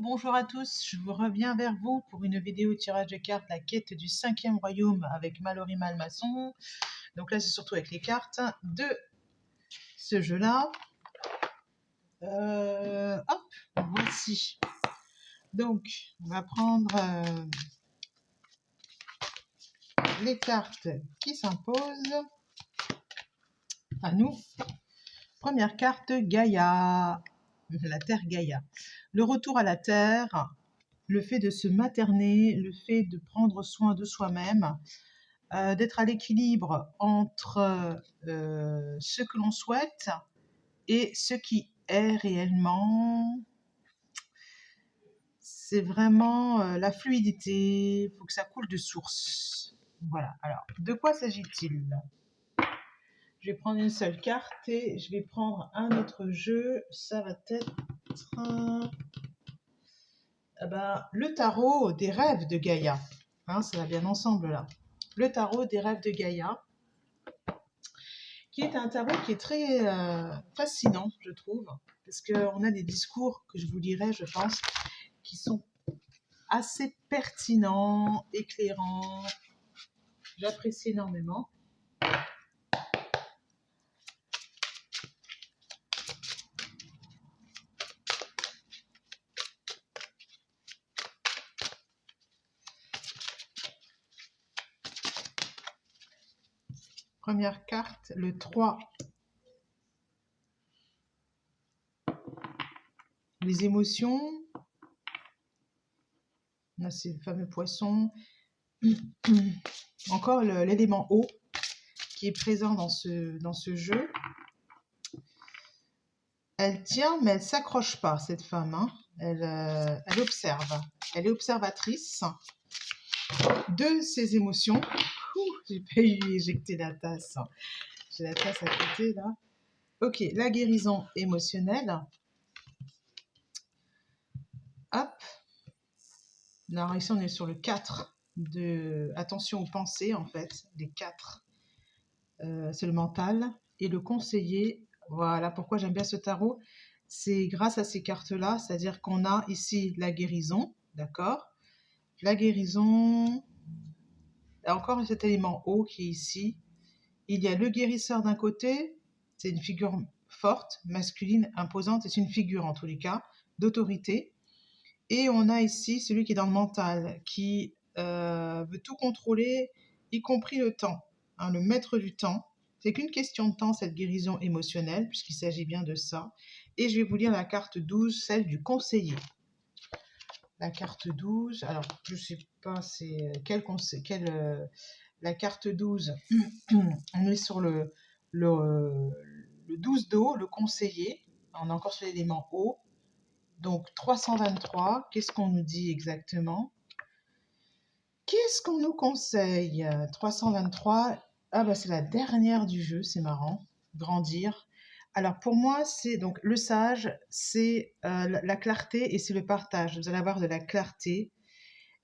Bonjour à tous, je vous reviens vers vous pour une vidéo tirage de cartes, la quête du 5e royaume avec Mallory Malmaçon. Donc là c'est surtout avec les cartes de ce jeu-là. Hop, voici. Donc on va prendre les cartes qui s'imposent à nous. Première carte, Gaïa, la Terre Gaïa. Le retour à la Terre, le fait de se materner, le fait de prendre soin de soi-même, d'être à l'équilibre entre ce que l'on souhaite et ce qui est réellement. C'est vraiment la fluidité, il faut que ça coule de source. Voilà, alors, de quoi s'agit-il ? Je vais prendre une seule carte et je vais prendre un autre jeu. Ça va être le tarot des rêves de Gaïa. Hein, ça va bien ensemble là. Le tarot des rêves de Gaïa, qui est un tarot qui est très fascinant, je trouve, parce qu'on a des discours que je vous lirai, je pense, qui sont assez pertinents, éclairants. J'apprécie énormément. Première carte, le 3. Les émotions. Là, c'est le fameux poisson. Encore l'élément eau qui est présent dans ce jeu. Elle tient, mais elle ne s'accroche pas, cette femme. Hein. Elle observe. Elle est observatrice de ses émotions. J'ai pas eu éjecté la tasse. J'ai la tasse à côté, là. Ok, la guérison émotionnelle. Hop. Alors ici, on est sur le 4 de attention aux pensées, en fait. Les 4. C'est le mental. Et le conseiller, voilà pourquoi j'aime bien ce tarot. C'est grâce à ces cartes-là, c'est-à-dire qu'on a ici la guérison, d'accord ? La guérison, encore cet élément eau qui est ici. Il y a le guérisseur d'un côté, c'est une figure forte, masculine, imposante, c'est une figure en tous les cas, d'autorité. Et on a ici celui qui est dans le mental, qui veut tout contrôler, y compris le temps, hein, le maître du temps. C'est qu'une question de temps, cette guérison émotionnelle, puisqu'il s'agit bien de ça. Et je vais vous lire la carte 12, celle du conseiller. La carte 12, alors je ne sais pas c'est la carte 12, on est sur le 12 d'eau, le conseiller, on est encore sur l'élément eau, donc 323, qu'est-ce qu'on nous dit exactement ? Qu'est-ce qu'on nous conseille ? 323, c'est la dernière du jeu, c'est marrant, grandir. Alors pour moi, c'est donc le sage, c'est la clarté et c'est le partage. Vous allez avoir de la clarté.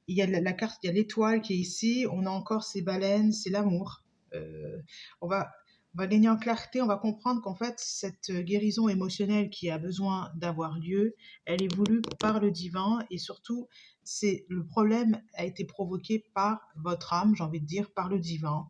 Il y a la carte, il y a l'étoile qui est ici. On a encore ces baleines, c'est l'amour. On va gagner en clarté. On va comprendre qu'en fait, cette guérison émotionnelle qui a besoin d'avoir lieu, elle est voulue par le divin et surtout, le problème a été provoqué par votre âme, j'ai envie de dire, par le divin.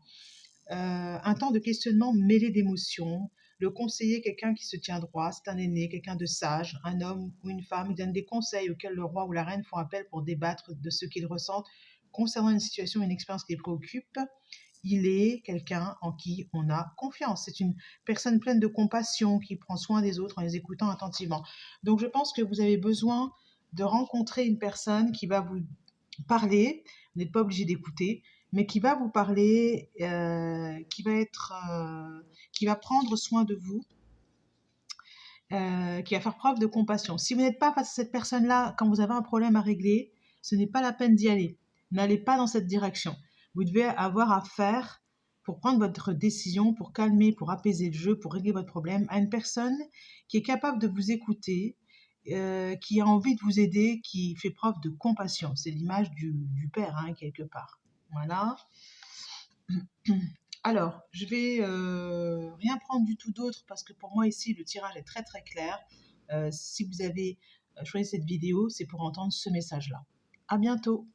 Un temps de questionnement mêlé d'émotions. Le conseiller, quelqu'un qui se tient droit, c'est un aîné, quelqu'un de sage, un homme ou une femme. Il donne des conseils auxquels le roi ou la reine font appel pour débattre de ce qu'ils ressentent concernant une situation, une expérience qui les préoccupe. Il est quelqu'un en qui on a confiance. C'est une personne pleine de compassion qui prend soin des autres en les écoutant attentivement. Donc je pense que vous avez besoin de rencontrer une personne qui va vous parler. Vous n'êtes pas obligé d'écouter, mais qui va vous parler, qui va prendre soin de vous, qui va faire preuve de compassion. Si vous n'êtes pas face à cette personne-là, quand vous avez un problème à régler, ce n'est pas la peine d'y aller. N'allez pas dans cette direction. Vous devez avoir affaire, pour prendre votre décision, pour calmer, pour apaiser le jeu, pour régler votre problème, à une personne qui est capable de vous écouter, qui a envie de vous aider, qui fait preuve de compassion. C'est l'image du père, hein, quelque part. Voilà. Alors, je vais rien prendre du tout d'autre parce que pour moi ici, le tirage est très très clair. Si vous avez choisi cette vidéo, c'est pour entendre ce message-là. À bientôt!